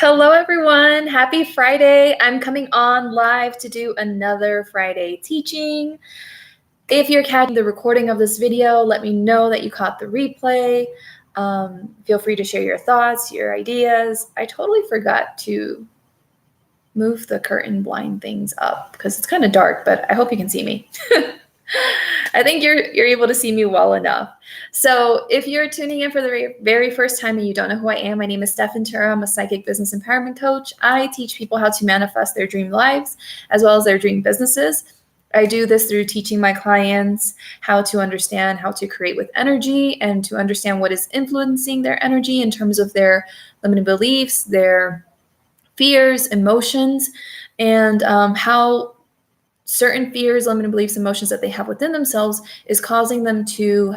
Hello, everyone. Happy Friday. I'm coming on live to do another Friday teaching. If you're catching the recording of this video, let me know that you caught the replay. Feel free to share your thoughts, your ideas. I totally forgot to move the curtain blind things up because it's kind of dark, but I hope you can see me. I think you're able to see me well enough. So if you're tuning in for the very first time and you don't know who I am, my name is Stef. I'm a psychic business empowerment coach. I teach people how to manifest their dream lives as well as their dream businesses. I do this through teaching my clients how to understand how to create with energy and to understand what is influencing their energy in terms of their limiting beliefs, their fears, emotions, and how certain fears, limiting beliefs, emotions that they have within themselves is causing them to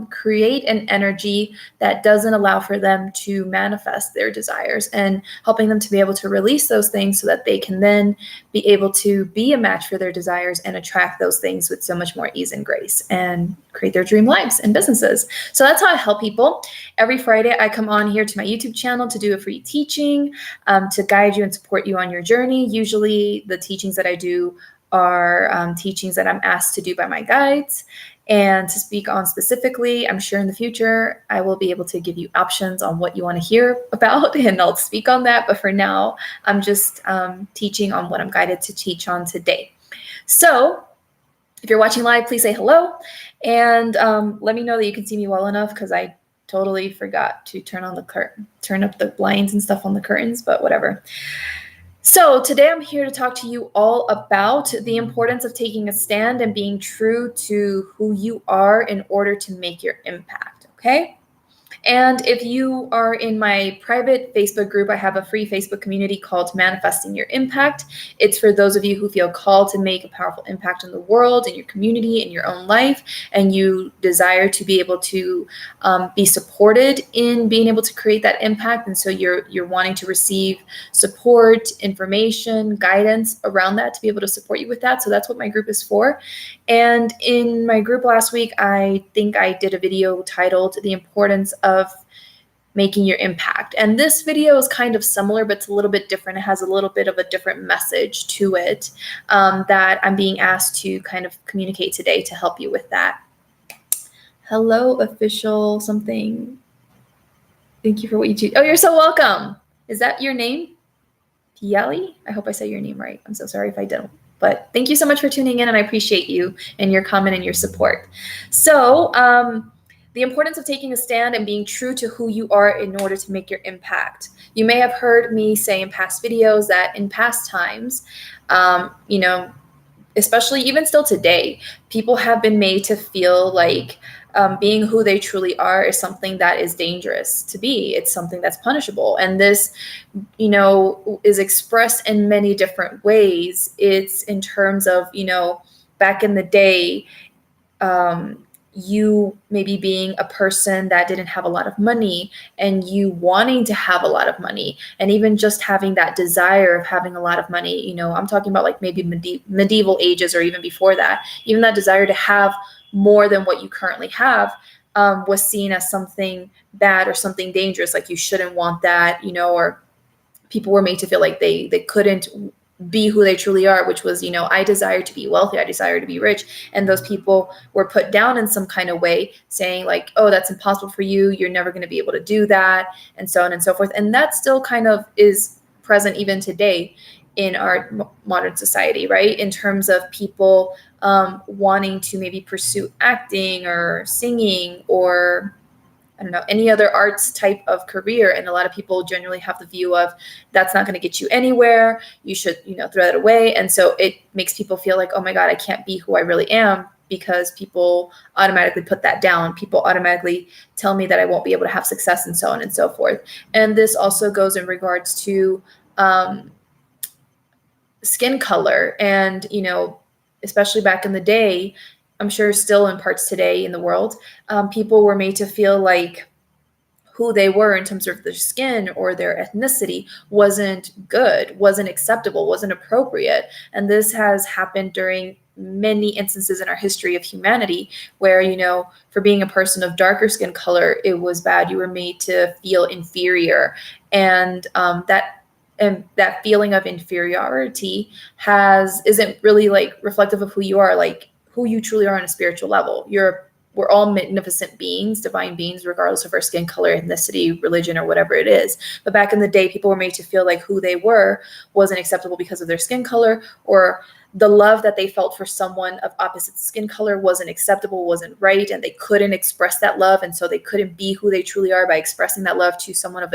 create an energy that doesn't allow for them to manifest their desires, and helping them to be able to release those things so that they can then be able to be a match for their desires and attract those things with so much more ease and grace and create their dream lives and businesses. So that's how I help people. Every Friday, I come on here to my YouTube channel to do a free teaching to guide you and support you on your journey. Usually the teachings that I do are teachings that I'm asked to do by my guides and to speak on specifically. I'm sure in the future I will be able to give you options on what you want to hear about, and I'll speak on that. But for now, I'm just teaching on what I'm guided to teach on today. So if you're watching live, please say hello and let me know that you can see me well enough, because I totally forgot to turn up the blinds and stuff on the curtains, but whatever. So today I'm here to talk to you all about the importance of taking a stand and being true to who you are in order to make your impact, okay? And if you are in my private Facebook group, I have a free Facebook community called Manifesting Your Impact. It's for those of you who feel called to make a powerful impact in the world, in your community, in your own life, and you desire to be able to be supported in being able to create that impact. And so you're wanting to receive support, information, guidance around that to be able to support you with that. So that's what my group is for. And in my group last week, I think I did a video titled The Importance of Making Your Impact. And this video is kind of similar, but it's a little bit different. It has a little bit of a different message to it that I'm being asked to kind of communicate today to help you with that. Hello, official something. Thank you for what you do. Oh, you're so welcome. Is that your name? Piali? I hope I said your name right. I'm so sorry if I don't. But thank you so much for tuning in, and I appreciate you and your comment and your support. So the importance of taking a stand and being true to who you are in order to make your impact. You may have heard me say in past videos that in past times, especially even still today, people have been made to feel like being who they truly are is something that is dangerous to be. It's something that's punishable. And this, is expressed in many different ways. It's in terms of, back in the day, you maybe being a person that didn't have a lot of money and you wanting to have a lot of money, and even just having that desire of having a lot of money. I'm talking about like maybe medieval ages or even before that. Even that desire to have more than what you currently have was seen as something bad or something dangerous. Like you shouldn't want that, or people were made to feel like they couldn't be who they truly are, which was, I desire to be wealthy, I desire to be rich. And those people were put down in some kind of way, saying like, oh, that's impossible for you, you're never going to be able to do that, and so on and so forth. And that still kind of is present even today in our modern society, right? In terms of people wanting to maybe pursue acting or singing or any other arts type of career. And a lot of people generally have the view of that's not going to get you anywhere. You should, throw that away. And so it makes people feel like, oh my God, I can't be who I really am, because people automatically put that down. People automatically tell me that I won't be able to have success, and so on and so forth. And this also goes in regards to skin color. And, especially back in the day, I'm sure still in parts today in the world, people were made to feel like who they were in terms of their skin or their ethnicity wasn't good, wasn't acceptable, wasn't appropriate. And this has happened during many instances in our history of humanity where, for being a person of darker skin color, it was bad. You were made to feel inferior. And that feeling of inferiority isn't really like reflective of who you are, like who you truly are on a spiritual level. We're all magnificent beings, divine beings, regardless of our skin color, ethnicity, religion, or whatever it is. But back in the day, people were made to feel like who they were wasn't acceptable because of their skin color, or the love that they felt for someone of opposite skin color wasn't acceptable, wasn't right, and they couldn't express that love. And so they couldn't be who they truly are by expressing that love to someone of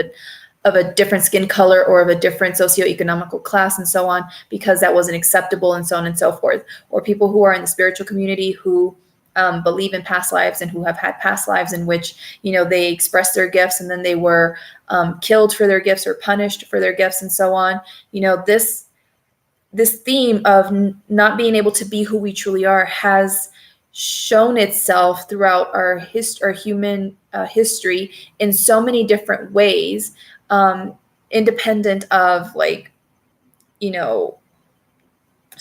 a different skin color or of a different socioeconomical class and so on, because that wasn't acceptable, and so on and so forth. Or people who are in the spiritual community who believe in past lives and who have had past lives in which, they expressed their gifts and then they were killed for their gifts or punished for their gifts and so on. This theme of not being able to be who we truly are has shown itself throughout our human history in so many different ways, independent of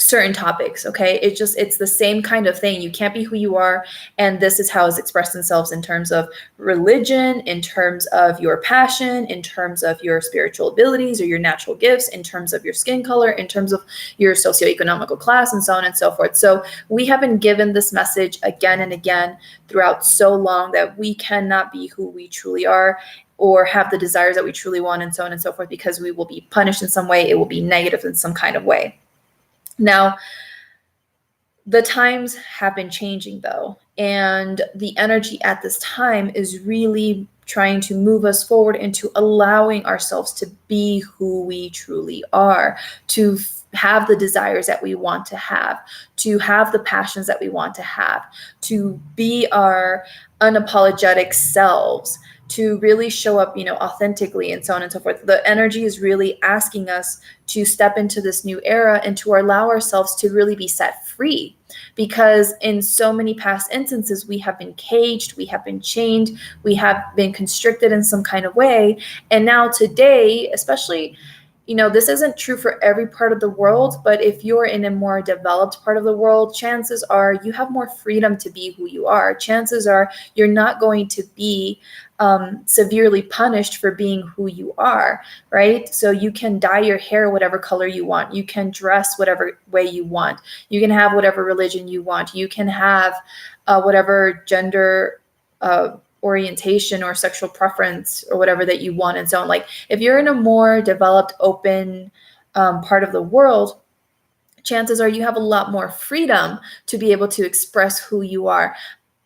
certain topics. Okay, it's the same kind of thing. You can't be who you are, and this is how it's expressed themselves in terms of religion, in terms of your passion, in terms of your spiritual abilities or your natural gifts, in terms of your skin color, in terms of your socioeconomical class, and so on and so forth. So we have been given this message again and again throughout so long that we cannot be who we truly are or have the desires that we truly want, and so on and so forth, because we will be punished in some way. It will be negative in some kind of way. Now, the times have been changing though, and the energy at this time is really trying to move us forward into allowing ourselves to be who we truly are, to have the desires that we want to have the passions that we want to have, to be our unapologetic selves, to really show up, authentically, and so on and so forth. The energy is really asking us to step into this new era and to allow ourselves to really be set free. Because in so many past instances, we have been caged, we have been chained, we have been constricted in some kind of way. And now today, especially, this isn't true for every part of the world, but if you're in a more developed part of the world, chances are you have more freedom to be who you are. Chances are you're not going to be severely punished for being who you are, right? So you can dye your hair whatever color you want. You can dress whatever way you want. You can have whatever religion you want. You can have whatever gender orientation or sexual preference or whatever that you want, and so on. Like if you're in a more developed, open part of the world, chances are you have a lot more freedom to be able to express who you are,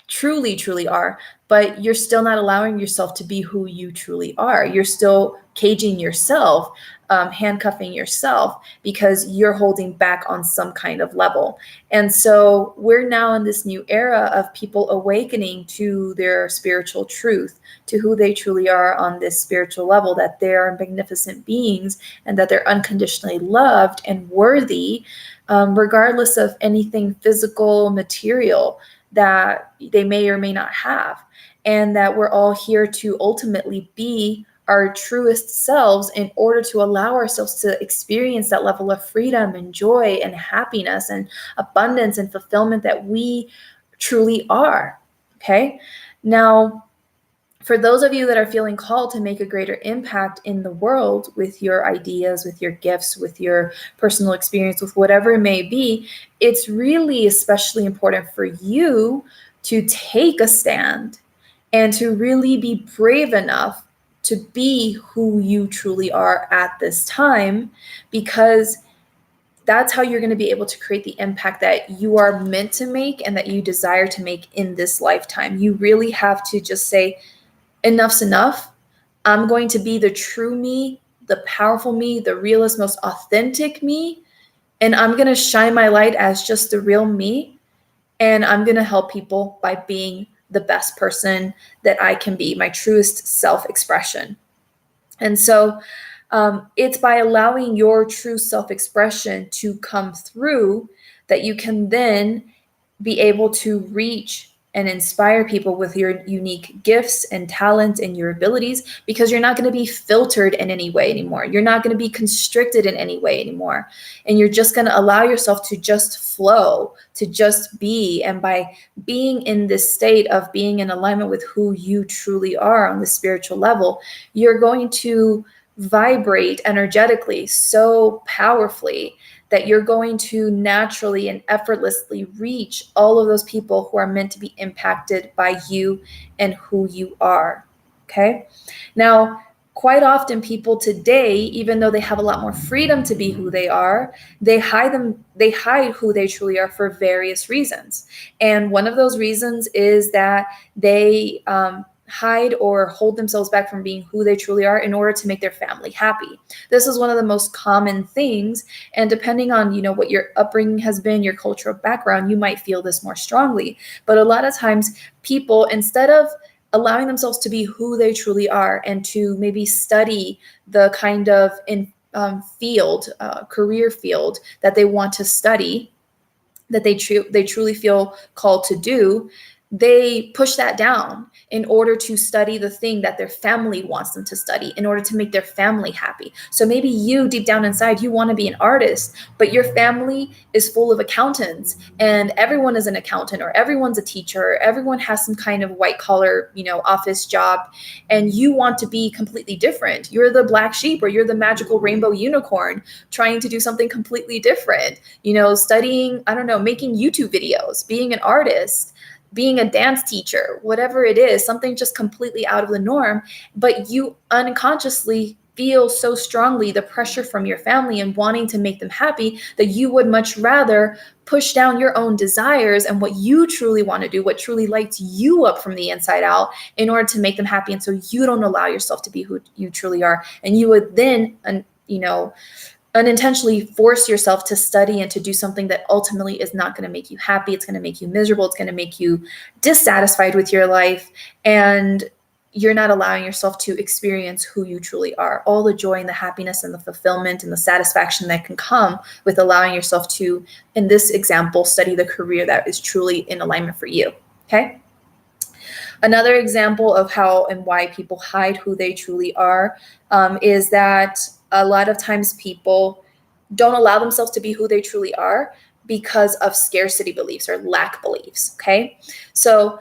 truly are, but you're still not allowing yourself to be who you truly are. You're still caging yourself, handcuffing yourself, because you're holding back on some kind of level. And so we're now in this new era of people awakening to their spiritual truth, to who they truly are on this spiritual level, that they're magnificent beings and that they're unconditionally loved and worthy, regardless of anything physical, material that they may or may not have. And that we're all here to ultimately be our truest selves in order to allow ourselves to experience that level of freedom and joy and happiness and abundance and fulfillment that we truly are. Okay. Now, for those of you that are feeling called to make a greater impact in the world with your ideas, with your gifts, with your personal experience, with whatever it may be, it's really especially important for you to take a stand and to really be brave enough to be who you truly are at this time, because that's how you're going to be able to create the impact that you are meant to make and that you desire to make in this lifetime. You really have to just say, enough's enough. I'm going to be the true me, the powerful me, the realest, most authentic me, and I'm going to shine my light as just the real me, and I'm going to help people by being the best person that I can be, my truest self-expression. And so it's by allowing your true self-expression to come through that you can then be able to reach and inspire people with your unique gifts and talents and your abilities, because you're not going to be filtered in any way anymore. You're not going to be constricted in any way anymore. And you're just going to allow yourself to just flow, to just be. And by being in this state of being in alignment with who you truly are on the spiritual level, you're going to vibrate energetically so powerfully that you're going to naturally and effortlessly reach all of those people who are meant to be impacted by you and who you are. Okay. Now, quite often people today, even though they have a lot more freedom to be who they are, they hide who they truly are for various reasons. And one of those reasons is that they hide or hold themselves back from being who they truly are in order to make their family happy. This is one of the most common things. And depending on, what your upbringing has been, your cultural background, you might feel this more strongly. But a lot of times people, instead of allowing themselves to be who they truly are and to maybe study the kind of career field that they want to study, that they truly feel called to do, they push that down in order to study the thing that their family wants them to study, in order to make their family happy. So maybe you, deep down inside, you want to be an artist, but your family is full of accountants, and everyone is an accountant, or everyone's a teacher, or everyone has some kind of white collar, office job, and you want to be completely different. You're the black sheep, or you're the magical rainbow unicorn trying to do something completely different, studying, making YouTube videos, being an artist, being a dance teacher, whatever it is, something just completely out of the norm, but you unconsciously feel so strongly the pressure from your family and wanting to make them happy that you would much rather push down your own desires and what you truly want to do, what truly lights you up from the inside out, in order to make them happy. And so you don't allow yourself to be who you truly are. And you would then, unintentionally force yourself to study and to do something that ultimately is not going to make you happy. It's going to make you miserable. It's going to make you dissatisfied with your life. And you're not allowing yourself to experience who you truly are, all the joy and the happiness and the fulfillment and the satisfaction that can come with allowing yourself to, in this example, study the career that is truly in alignment for you. Okay. Another example of how and why people hide who they truly are is that a lot of times people don't allow themselves to be who they truly are because of scarcity beliefs or lack beliefs. Okay. So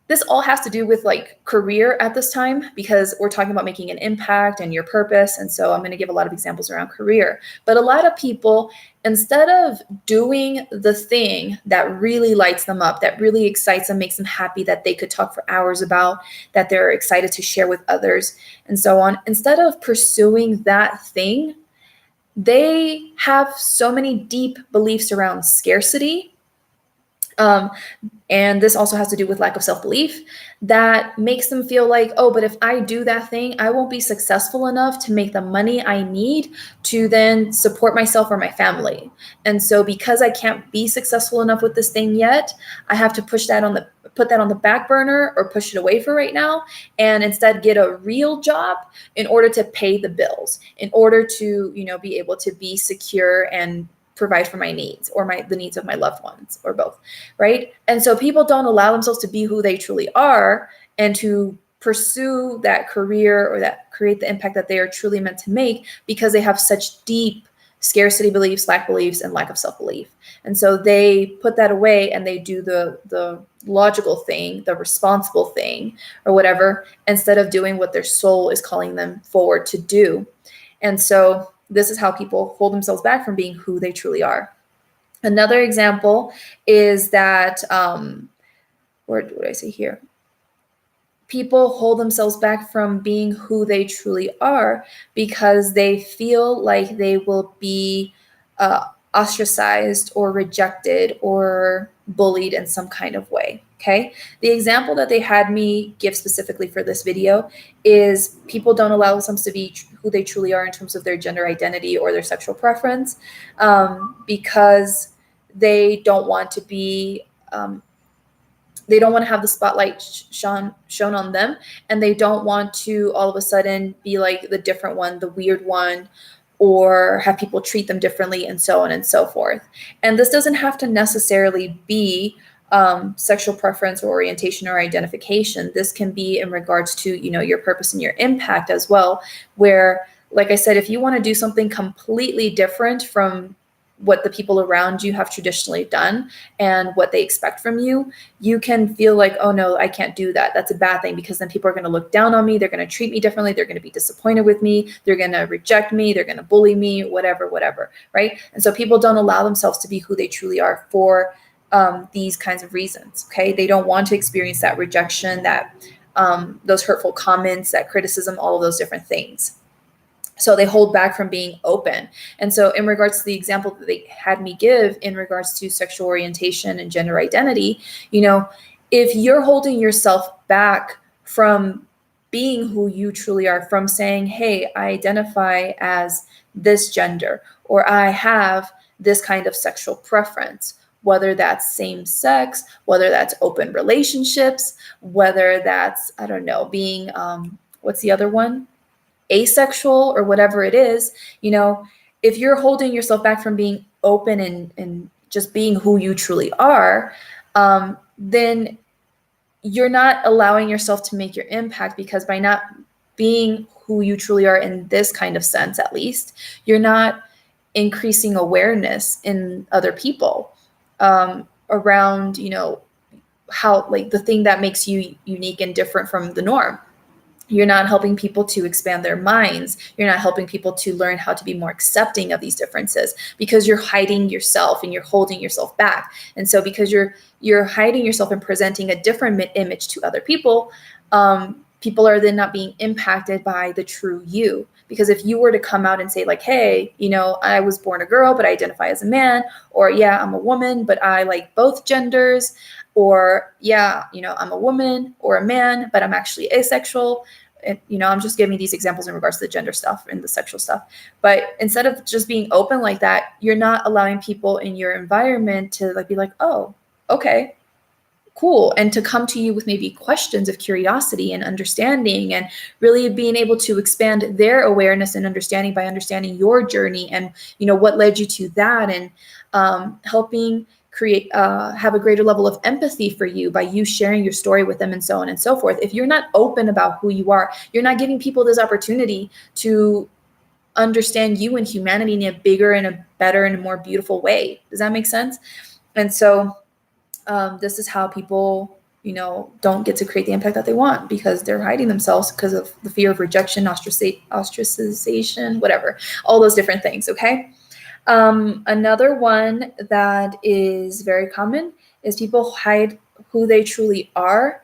this all has to do with career at this time, because we're talking about making an impact and your purpose. And so I'm going to give a lot of examples around career. But a lot of people, instead of doing the thing that really lights them up, that really excites them, makes them happy, that they could talk for hours about, that they're excited to share with others, and so on, instead of pursuing that thing, they have so many deep beliefs around scarcity. And this also has to do with lack of self-belief that makes them feel like, oh, but if I do that thing, I won't be successful enough to make the money I need to then support myself or my family. And so because I can't be successful enough with this thing yet, I have to put that on the back burner or push it away for right now, and instead get a real job in order to pay the bills, in order to, be able to be secure and provide for my needs or the needs of my loved ones, or both, right? And so people don't allow themselves to be who they truly are and to pursue that career or that create the impact that they are truly meant to make, because they have such deep scarcity beliefs, lack beliefs, and lack of self-belief. And so they put that away and they do the logical thing, the responsible thing, or whatever, instead of doing what their soul is calling them forward to do. And so this is how people hold themselves back from being who they truly are. Another example is that, what did I say here? People hold themselves back from being who they truly are because they feel like they will be ostracized or rejected or bullied in some kind of way. Okay. The example that they had me give specifically for this video is people don't allow themselves to be who they truly are in terms of their gender identity or their sexual preference, because they don't want to be, they don't want to have the spotlight shown on them, and they don't want to all of a sudden be like the different one, the weird one, or have people treat them differently, and so on and so forth. And this doesn't have to necessarily be sexual preference or orientation or identification. This can be in regards to, your purpose and your impact as well, where, like I said, if you want to do something completely different from what the people around you have traditionally done and what they expect from you, you can feel like, oh no, I can't do that. That's a bad thing, because then people are going to look down on me. They're going to treat me differently. They're going to be disappointed with me. They're going to reject me. They're going to bully me, whatever, right? And so people don't allow themselves to be who they truly are for these kinds of reasons. Okay. They don't want to experience that rejection, that those hurtful comments, that criticism, all of those different things. So they hold back from being open. And so in regards to the example that they had me give in regards to sexual orientation and gender identity, if you're holding yourself back from being who you truly are, from saying, hey, I identify as this gender, or I have this kind of sexual preference, whether that's same sex, whether that's open relationships, whether that's, I don't know, being, what's the other one? Asexual, or whatever it is, if you're holding yourself back from being open and just being who you truly are, then you're not allowing yourself to make your impact, because by not being who you truly are in this kind of sense, at least, you're not increasing awareness in other people around, how, like, the thing that makes you unique and different from the norm. You're not helping people to expand their minds. You're not helping people to learn how to be more accepting of these differences, because you're hiding yourself and you're holding yourself back. And so because you're hiding yourself and presenting a different image to other people, people are then not being impacted by the true you. Because if you were to come out and say, like, hey, I was born a girl, but I identify as a man, or yeah, I'm a woman, but I like both genders, or yeah, I'm a woman or a man, but I'm actually asexual. And, I'm just giving these examples in regards to the gender stuff and the sexual stuff. But instead of just being open like that, you're not allowing people in your environment to be like, oh, okay, cool. And to come to you with maybe questions of curiosity and understanding, and really being able to expand their awareness and understanding by understanding your journey and, what led you to that, and helping create, have a greater level of empathy for you by you sharing your story with them, and so on and so forth. If you're not open about who you are, you're not giving people this opportunity to understand you and humanity in a bigger and a better and a more beautiful way. Does that make sense? And so this is how people, don't get to create the impact that they want, because they're hiding themselves because of the fear of rejection, ostracization, whatever, all those different things. Okay. Another one that is very common is people hide who they truly are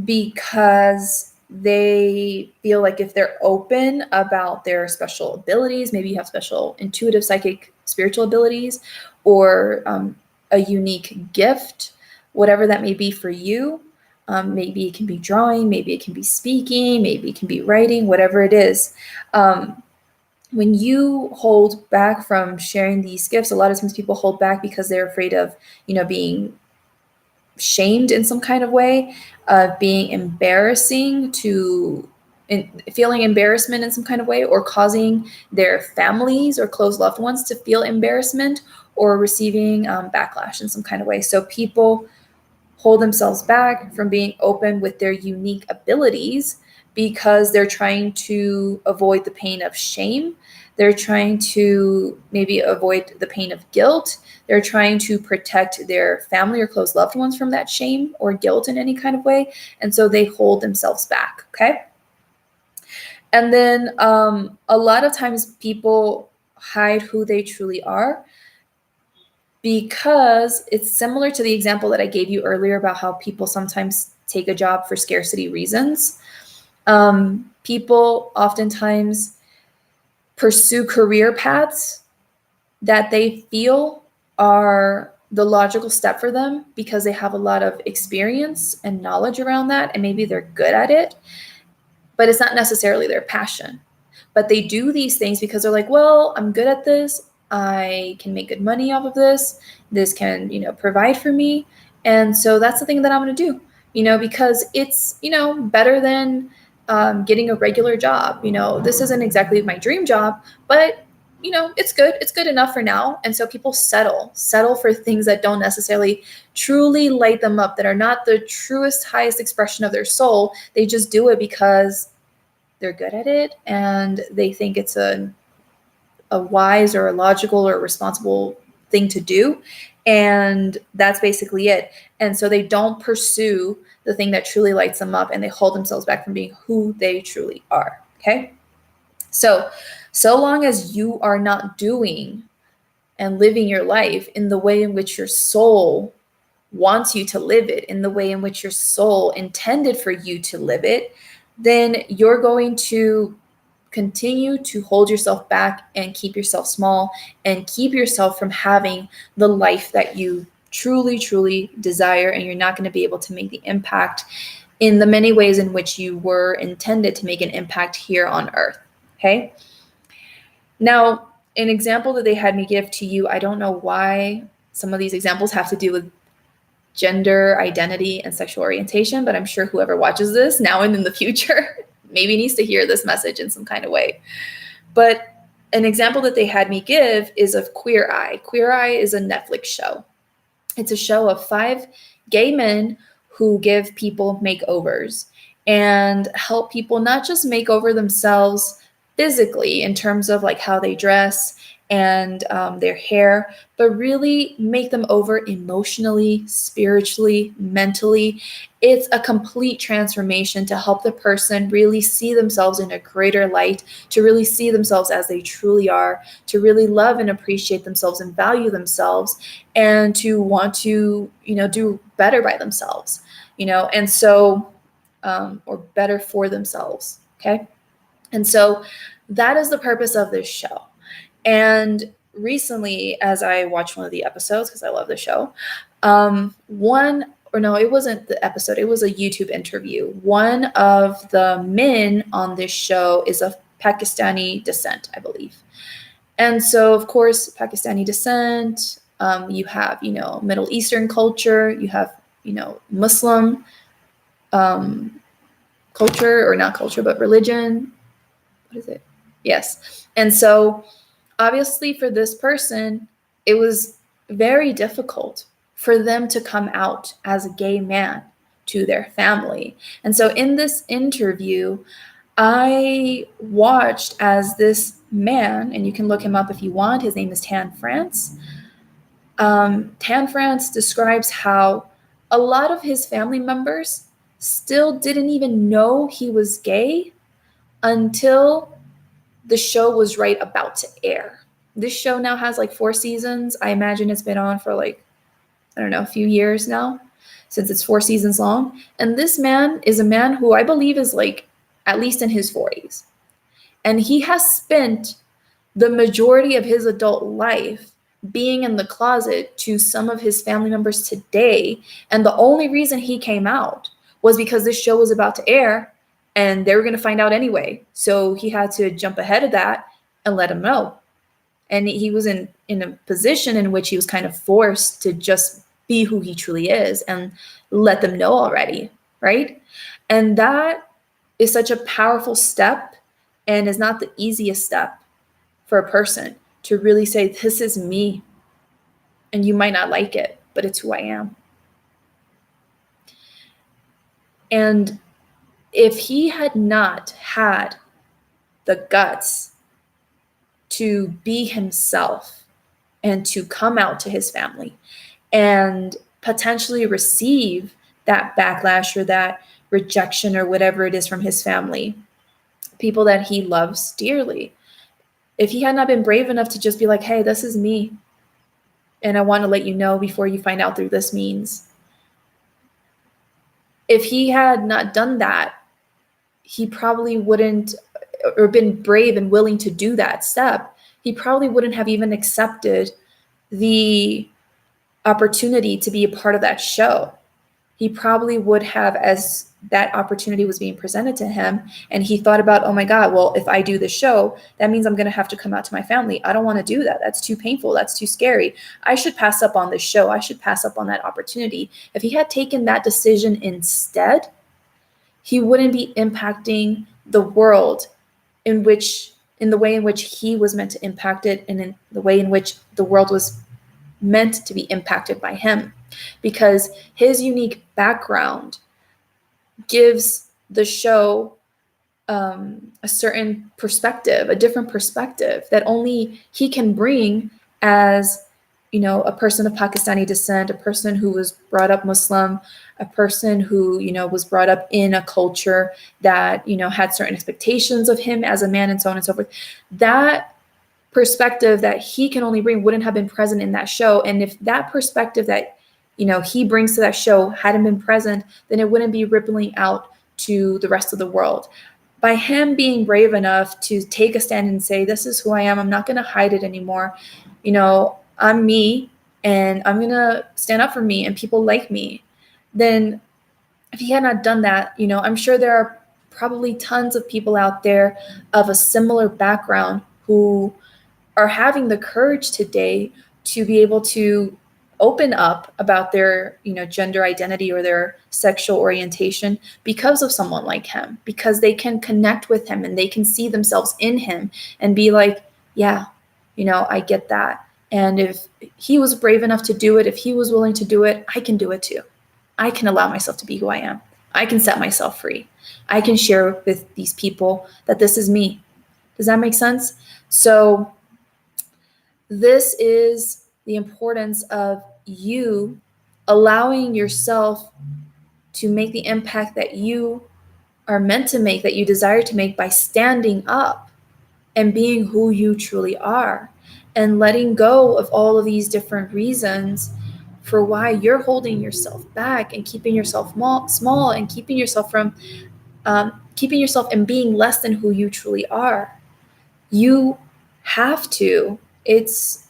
because they feel like if they're open about their special abilities, maybe you have special intuitive, psychic, spiritual abilities, or a unique gift, whatever that may be for you. Maybe it can be drawing, maybe it can be speaking, maybe it can be writing, whatever it is. When you hold back from sharing these gifts, a lot of times people hold back because they're afraid of, being shamed in some kind of way, being embarrassing feeling embarrassment in some kind of way, or causing their families or close loved ones to feel embarrassment, or receiving backlash in some kind of way. So people hold themselves back from being open with their unique abilities because they're trying to avoid the pain of shame. They're trying to maybe avoid the pain of guilt. They're trying to protect their family or close loved ones from that shame or guilt in any kind of way. And so they hold themselves back. Okay. And then a lot of times people hide who they truly are because it's similar to the example that I gave you earlier about how people sometimes take a job for scarcity reasons. People oftentimes pursue career paths that they feel are the logical step for them because they have a lot of experience and knowledge around that, and maybe they're good at it, but it's not necessarily their passion. But they do these things because they're like, well, I'm good at this. I can make good money off of this. This can, provide for me. And so that's the thing that I'm going to do, because it's, better than getting a regular job. This isn't exactly my dream job, but it's good. It's good enough for now. And so people settle for things that don't necessarily truly light them up, that are not the truest, highest expression of their soul. They just do it because they're good at it and they think it's a wise or a logical or a responsible thing to do. And that's basically it. And so they don't pursue the thing that truly lights them up, and they hold themselves back from being who they truly are. Okay. So long as you are not doing and living your life in the way in which your soul wants you to live it, in the way in which your soul intended for you to live it, then you're going to continue to hold yourself back and keep yourself small and keep yourself from having the life that you truly, truly desire. And you're not going to be able to make the impact in the many ways in which you were intended to make an impact here on earth. Okay. Now, an example that they had me give to you, I don't know why some of these examples have to do with gender identity and sexual orientation, but I'm sure whoever watches this now and in the future maybe needs to hear this message in some kind of way. But an example that they had me give is of Queer Eye. Queer Eye is a Netflix show. It's a show of 5 gay men who give people makeovers and help people not just make over themselves physically in terms of like how they dress and their hair, but really make them over emotionally, spiritually, mentally. It's a complete transformation to help the person really see themselves in a greater light, to really see themselves as they truly are, to really love and appreciate themselves and value themselves, and to want to, do better by themselves, and so, or better for themselves. Okay. And so that is the purpose of this show. And recently, as I watched one of the episodes, because I love the show, it wasn't the episode, it was a YouTube interview. One of the men on this show is of Pakistani descent, I believe. And so, of course, Pakistani descent, you have, Middle Eastern culture, you have, Muslim culture, or not culture, but religion. What is it? Yes. And so obviously for this person, it was very difficult for them to come out as a gay man to their family. And so in this interview, I watched as this man, and you can look him up if you want, his name is Tan France. Tan France describes how a lot of his family members still didn't even know he was gay until the show was right about to air. This show now has like 4 seasons. I imagine it's been on for like, a few years now, since it's 4 seasons long. And this man is a man who I believe is like at least in his 40s. And he has spent the majority of his adult life being in the closet to some of his family members today. And the only reason he came out was because this show was about to air and they were going to find out anyway. So he had to jump ahead of that and let them know. And he was in a position in which he was kind of forced to just be who he truly is and let them know already, right? And that is such a powerful step, and is not the easiest step for a person to really say, this is me. And you might not like it, but it's who I am. And if he had not had the guts to be himself and to come out to his family and potentially receive that backlash or that rejection or whatever it is from his family, people that he loves dearly, if he had not been brave enough to just be like, hey, this is me, and I want to let you know before you find out through this means. If he had not done that, he probably wouldn't, or been brave and willing to do that step, he probably wouldn't have even accepted the opportunity to be a part of that show. He probably would have, as that opportunity was being presented to him, and he thought about, oh my God, well, if I do the show, that means I'm going to have to come out to my family. I don't want to do that. That's too painful. That's too scary. I should pass up on this show. I should pass up on that opportunity. If he had taken that decision instead, he wouldn't be impacting the world in which in the way in which he was meant to impact it, and in the way in which the world was meant to be impacted by him, because his unique background gives the show a certain perspective, a different perspective that only he can bring as, a person of Pakistani descent, a person who was brought up Muslim, a person who, was brought up in a culture that, had certain expectations of him as a man, and so on and so forth. That perspective that he can only bring wouldn't have been present in that show. And if that perspective that, he brings to that show hadn't been present, then it wouldn't be rippling out to the rest of the world. By him being brave enough to take a stand and say, this is who I am, I'm not going to hide it anymore. I'm me, and I'm going to stand up for me, and people like me. Then if he had not done that, I'm sure there are probably tons of people out there of a similar background who are having the courage today to be able to open up about their, gender identity or their sexual orientation because of someone like him, because they can connect with him and they can see themselves in him and be like, yeah, I get that. And if he was brave enough to do it, if he was willing to do it, I can do it too. I can allow myself to be who I am. I can set myself free. I can share with these people that this is me. Does that make sense? So this is the importance of you allowing yourself to make the impact that you are meant to make, that you desire to make, by standing up and being who you truly are, and letting go of all of these different reasons for why you're holding yourself back and keeping yourself small and keeping yourself from keeping yourself and being less than who you truly are. You have to. It's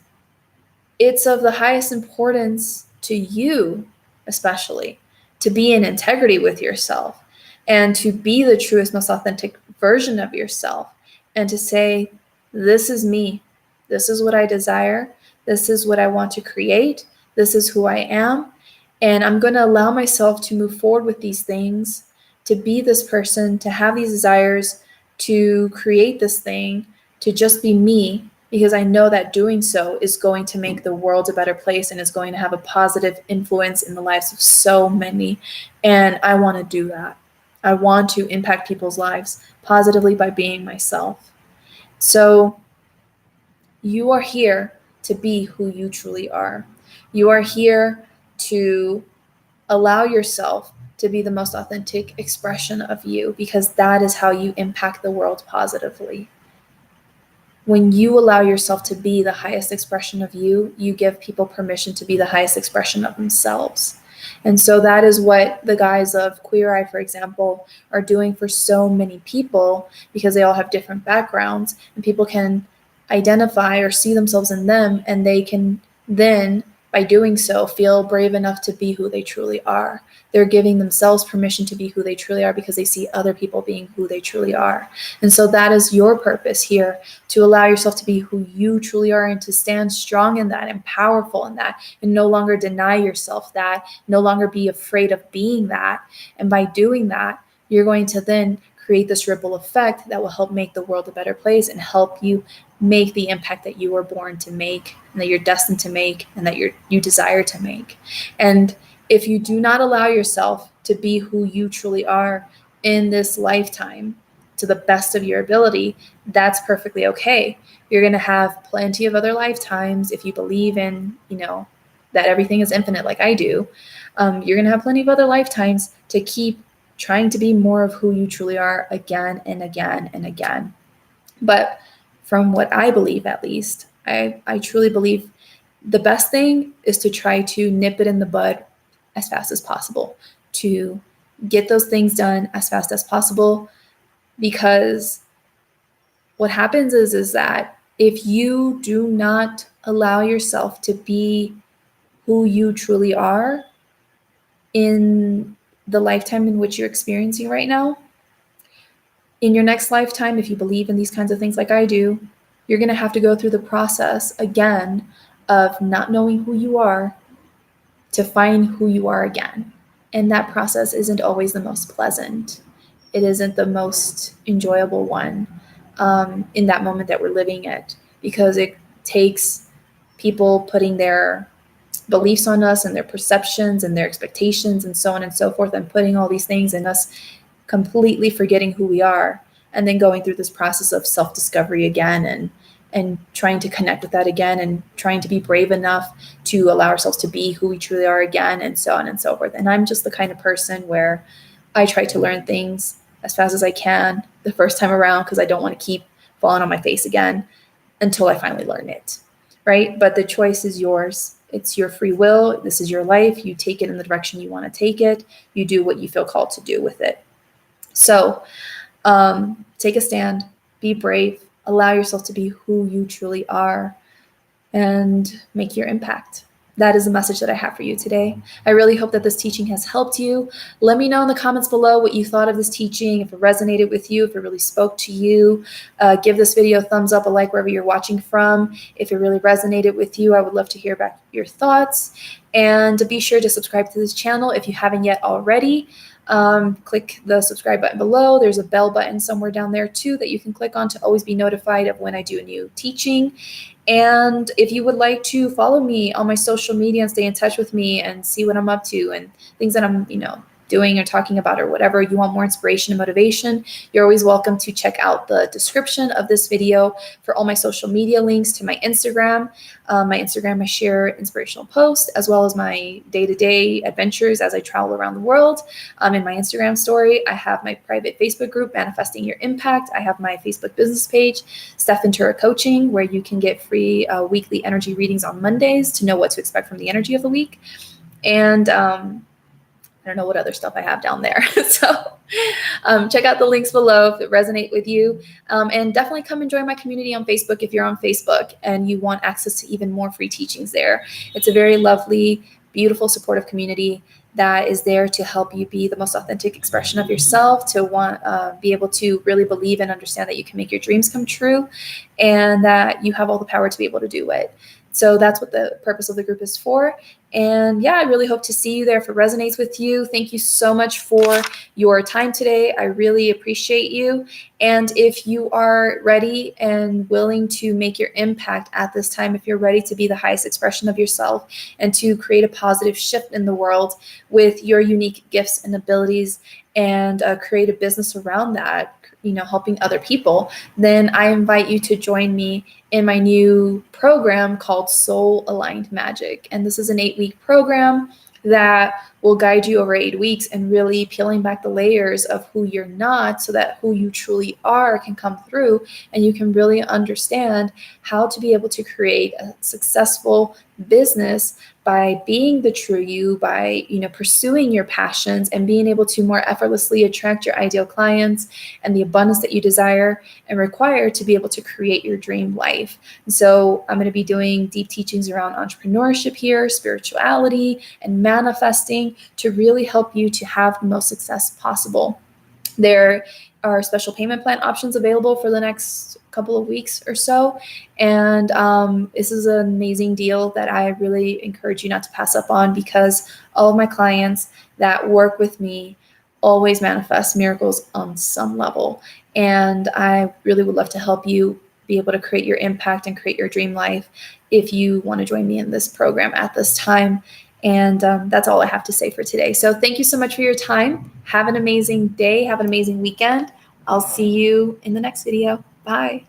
of the highest importance to you, especially, to be in integrity with yourself and to be the truest, most authentic version of yourself, and to say, this is me. This is what I desire. This is what I want to create. This is who I am. And I'm going to allow myself to move forward with these things, to be this person, to have these desires, to create this thing, to just be me, because I know that doing so is going to make the world a better place and is going to have a positive influence in the lives of so many. And I want to do that. I want to impact people's lives positively by being myself. So you are here to be who you truly are. You are here to allow yourself to be the most authentic expression of you, because that is how you impact the world positively. When you allow yourself to be the highest expression of you, you give people permission to be the highest expression of themselves. And so that is what the guys of Queer Eye, for example, are doing for so many people, because they all have different backgrounds and people can identify or see themselves in them, and they can then, by doing so, feel brave enough to be who they truly are. They're giving themselves permission to be who they truly are because they see other people being who they truly are. And so that is your purpose here, to allow yourself to be who you truly are and to stand strong in that and powerful in that, and no longer deny yourself that, no longer be afraid of being that. And by doing that, you're going to then create this ripple effect that will help make the world a better place and help you make the impact that you were born to make, and that you're destined to make, and that you desire to make. And if you do not allow yourself to be who you truly are in this lifetime to the best of your ability, that's perfectly okay. You're going to have plenty of other lifetimes if you believe in, that everything is infinite like I do. You're going to have plenty of other lifetimes to keep trying to be more of who you truly are again and again and again. But from what I believe, at least, I truly believe the best thing is to try to nip it in the bud as fast as possible, to get those things done as fast as possible, because what happens is that if you do not allow yourself to be who you truly are in the lifetime in which you're experiencing right now, in your next lifetime, if you believe in these kinds of things like I do, you're going to have to go through the process again of not knowing who you are to find who you are again. And that process isn't always the most pleasant. It isn't the most enjoyable one. in that moment that we're living at, because it takes people putting their beliefs on us and their perceptions and their expectations and so on and so forth, and putting all these things in us, completely forgetting who we are, and then going through this process of self-discovery again, and trying to connect with that again, and trying to be brave enough to allow ourselves to be who we truly are again, and so on and so forth. And I'm just the kind of person where I try to learn things as fast as I can the first time around, because I don't want to keep falling on my face again until I finally learn it, right? But the choice is yours. It's your free will. This is your life. You take it in the direction you want to take it. You do what you feel called to do with it. So take a stand, be brave, allow yourself to be who you truly are, and make your impact. That is the message that I have for you today. I really hope that this teaching has helped you. Let me know in the comments below what you thought of this teaching, if it resonated with you, if it really spoke to you. Give this video a thumbs up, a like wherever you're watching from. If it really resonated with you, I would love to hear back your thoughts. And be sure to subscribe to this channel if you haven't yet already. Click the subscribe button below. There's a bell button somewhere down there too that you can click on to always be notified of when I do a new teaching. And if you would like to follow me on my social media and stay in touch with me and see what I'm up to and things that I'm, doing or talking about, or whatever, you want more inspiration and motivation, you're always welcome to check out the description of this video for all my social media links to my Instagram. I share inspirational posts as well as my day-to-day adventures as I travel around the world. In my Instagram story, I have my private Facebook group, Manifesting Your Impact. I have my Facebook business page, Stef Coaching, where you can get free weekly energy readings on Mondays to know what to expect from the energy of the week. And I don't know what other stuff I have down there. So check out the links below if it resonates with you. And definitely come and join my community on Facebook if you're on Facebook and you want access to even more free teachings there. It's a very lovely, beautiful, supportive community that is there to help you be the most authentic expression of yourself, to be able to really believe and understand that you can make your dreams come true, and that you have all the power to be able to do it. So that's what the purpose of the group is for. And yeah, I really hope to see you there if it resonates with you. Thank you so much for your time today. I really appreciate you. And if you are ready and willing to make your impact at this time, if you're ready to be the highest expression of yourself and to create a positive shift in the world with your unique gifts and abilities, and create a business around that, helping other people, then I invite you to join me in my new program called Soul Aligned Magic. And this is an 8-week program that will guide you over 8 weeks and really peeling back the layers of who you're not, so that who you truly are can come through, and you can really understand how to be able to create a successful business by being the true you, by pursuing your passions and being able to more effortlessly attract your ideal clients and the abundance that you desire and require to be able to create your dream life. And so I'm going to be doing deep teachings around entrepreneurship here, spirituality, and manifesting to really help you to have the most success possible. There are special payment plan options available for the next couple of weeks or so. And this is an amazing deal that I really encourage you not to pass up on, because all of my clients that work with me always manifest miracles on some level. And I really would love to help you be able to create your impact and create your dream life if you want to join me in this program at this time. And that's all I have to say for today. So thank you so much for your time. Have an amazing day. Have an amazing weekend. I'll see you in the next video. Bye.